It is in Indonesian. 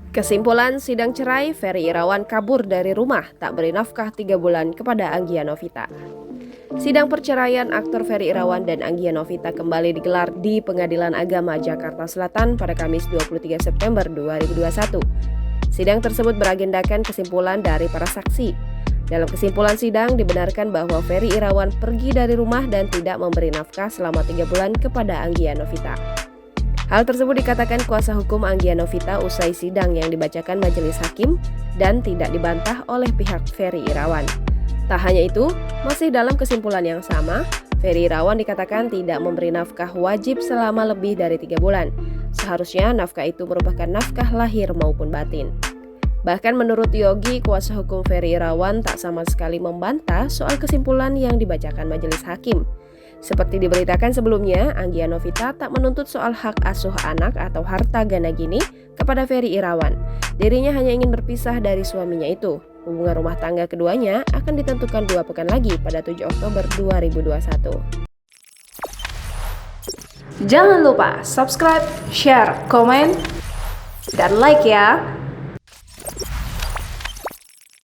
Kesimpulan sidang cerai, Ferry Irawan kabur dari rumah, tak beri nafkah 3 bulan kepada Anggia Novita. Sidang perceraian aktor Ferry Irawan dan Anggia Novita kembali digelar di Pengadilan Agama Jakarta Selatan pada Kamis 23 September 2021. Sidang tersebut beragendakan kesimpulan dari para saksi. Dalam kesimpulan sidang dibenarkan bahwa Ferry Irawan pergi dari rumah dan tidak memberi nafkah selama 3 bulan kepada Anggia Novita. Hal tersebut dikatakan kuasa hukum Anggia Novita usai sidang yang dibacakan majelis hakim dan tidak dibantah oleh pihak Ferry Irawan. Tak hanya itu, masih dalam kesimpulan yang sama, Ferry Irawan dikatakan tidak memberi nafkah wajib selama lebih dari 3 bulan. Seharusnya nafkah itu merupakan nafkah lahir maupun batin. Bahkan menurut Yogi, kuasa hukum Ferry Irawan tak sama sekali membantah soal kesimpulan yang dibacakan majelis hakim. Seperti diberitakan sebelumnya, Anggia Novita tak menuntut soal hak asuh anak atau harta gana gini kepada Ferry Irawan. Dirinya hanya ingin berpisah dari suaminya itu. Hubungan rumah tangga keduanya akan ditentukan 2 pekan lagi pada 7 Oktober 2021. Jangan lupa subscribe, share, komen, dan like ya!